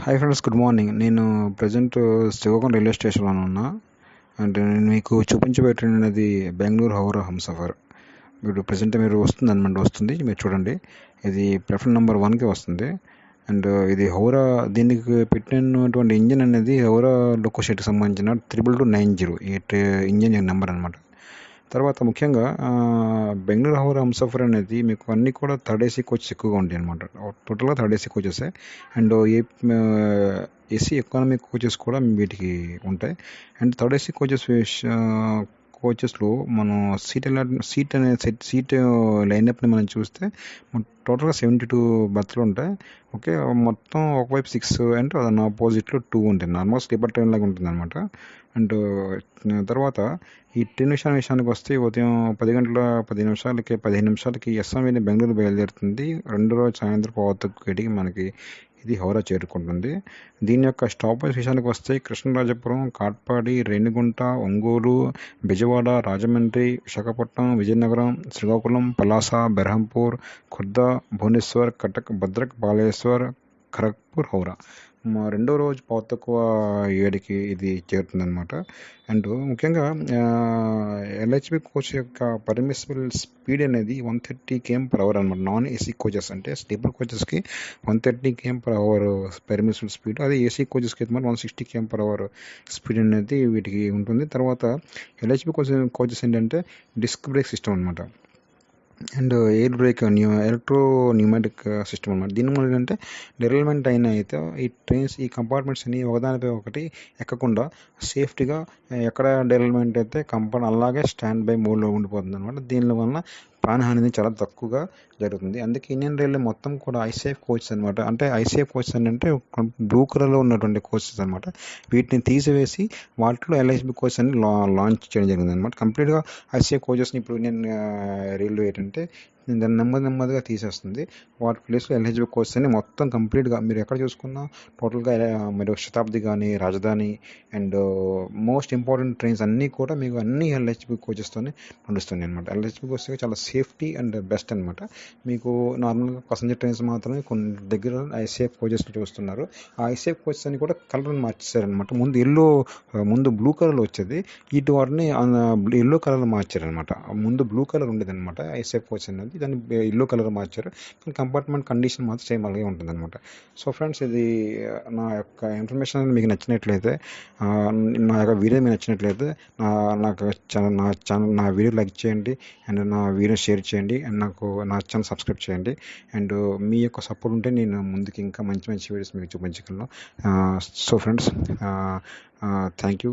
Hi friends, good morning. నేను present Srikakulam railway స్టేషన్లో ఉన్నా. అంటే నేను మీకు చూపించబెట్టినది బెంగళూరు హౌరా హంసఫర్. ఇప్పుడు ప్రజెంట్ మీరు వస్తుంది మీరు చూడండి. ఇది ప్లాట్ఫామ్ నెంబర్ 1కి వస్తుంది. అండ్ ఇది హౌరా, దీనికి పెట్టినటువంటి ఇంజన్ అనేది హౌరా లోకో షెడ్కి సంబంధించిన 22290 ఈ ఇంజన్ నెంబర్ అనమాట. తర్వాత ముఖ్యంగా బెంగళూరు హౌరా హంసఫర్ అనేది మీకు అన్నీ కూడా థర్డ్ ఏసీ కోచెస్ ఎక్కువగా ఉంటాయి అనమాట. టోటల్గా third AC coaches. And AC economy coaches కూడా వీటికి ఉంటాయి. అండ్ థర్డ్ ఏసీ కోచెస్లో మనం సీట్ లైనప్ని మనం చూస్తే టోటల్గా 72 బర్త్లు ఉంటాయి. ఓకే, మొత్తం ఒకవైపు 6 అంటే దాని ఆపోజిట్లో 2 ఉంటాయి. నార్మల్ స్లీపర్ ట్రైన్ లాగా ఉంటుంది అనమాట. అండ్ తర్వాత ఈ ట్రైన్ విషయానికి వస్తే ఉదయం 10 నిమిషాలకి ఎస్ఎం వెళ్ళి బెంగళూరు బయలుదేరుతుంది. 2 రోజు సాయంత్రం 4:30కి మనకి ఇది హౌరా చేరుకుంటుంది. దీని యొక్క స్టాపేజ్ విషయానికి వస్తే కృష్ణరాజపురం, కాట్పాడి, రేణిగుంట, ఒంగోలు, బెజవాడ, రాజమండ్రి, విశాఖపట్నం, విజయనగరం, శ్రీకాకుళం, పలాస, బెర్హంపూర్, ఖుర్దా, భువనేశ్వర్, కటక్, భద్రక్, బాలేశ్వర్, ఖరగ్పూర్, హౌరా. రెండో రోజు 7:15కి ఇది చేరుతుందన్నమాట. అండ్ ముఖ్యంగా ఎల్హెచ్బి కోచ్ యొక్క పర్మిసిబుల్ స్పీడ్ అనేది 130 km/h అనమాట. నాన్ ఏసీ కోచెస్ అంటే స్లీపర్ కోచెస్కి 130 km/h పర్మిసిబుల్ స్పీడ్. అదే ఏసీ కోచెస్కి అయితే 160 km/h స్పీడ్ అనేది వీటికి ఉంటుంది. తర్వాత ఎల్హెచ్బి కోచెస్ ఏంటంటే డిస్క్ బ్రేక్ సిస్టమ్ అనమాట. And air break electro pneumatic system అనమాట. దీని వల్ల ఏంటంటే డెరైల్మెంట్ అయినా అయితే ఈ కంపార్ట్మెంట్స్ అన్ని ఒకదానిపై ఒకటి ఎక్కకుండా సేఫ్టీగా ఎక్కడ డెరైల్మెంట్ అయితే అలాగే స్టాండ్ బై మోడ్లో ఉండిపోతుంది అనమాట. దీనివల్ల ప్రాణహాని అనేది చాలా తక్కువగా జరుగుతుంది. అందుకే ఇండియన్ రైల్వే మొత్తం కూడా ఐసేఫ్ కోచెస్ అనమాట. అంటే ఐసేఫ్ కోచెస్ అంటే బ్లూ కలర్లో ఉన్నటువంటి కోచెస్ అనమాట. వీటిని తీసివేసి వాటిలో ఎల్హెచ్బి కోచెస్ అని లాంచ్ చేయడం జరిగింది అనమాట. కంప్లీట్గా ఐసేఫ్ కోచెస్ని ఇప్పుడు ఇండియన్ రైల్వే ఏంటంటే దాన్ని నెమ్మదిగా తీసేస్తుంది. వాటి ప్లేస్లో ఎల్హెచ్బి కోచెస్ అని మొత్తం కంప్లీట్గా మీరు ఎక్కడ చూసుకున్నా టోటల్గా మీరు శతాబ్ది కానీ, రాజధాని అండ్ మోస్ట్ ఇంపార్టెంట్ ట్రైన్స్ అన్నీ కూడా మీకు అన్ని ఎల్హెచ్బి కోచెస్తోనే నడుస్తున్నాయి అనమాట. ఎల్హెచ్బి కోచెస్ చాలా సేఫ్టీ అండ్ బెస్ట్ అనమాట. మీకు నార్మల్గా ప్యాసింజర్ ట్రైన్స్ మాత్రమే కొన్ని దగ్గర ఐసేఫ్ కోచెస్ని చూస్తున్నారు. ఆ ఐసేఫ్ కోచెస్ అని కూడా కలర్ మార్చేశారనమాట. ముందు బ్లూ కలర్లో వచ్చేది, వాటిని ఎల్లో కలర్లో మార్చారనమాట. ముందు బ్లూ కలర్ ఉండేది అనమాట ఐసేఫ్ కోచ్ అనేది, దాన్ని ఎల్లో కలర్ మార్చారు. కానీ కంపార్ట్మెంట్ కండిషన్ మాత్రం సేమ్ అలాగే ఉంటుంది అనమాట. సో ఫ్రెండ్స్, ఇది నా యొక్క ఇన్ఫర్మేషన్ మీకు నచ్చినట్లయితే, నా యొక్క వీడియో మీకు నచ్చినట్లయితే నా వీడియో లైక్ చేయండి అండ్ నా వీడియో షేర్ చేయండి అండ్ నా ఛానల్ సబ్స్క్రైబ్ చేయండి. అండ్ మీ యొక్క సపోర్ట్ ఉంటే నేను ముందుకు ఇంకా మంచి వీడియోస్ మీకు చూపించగలను. So friends, thank you.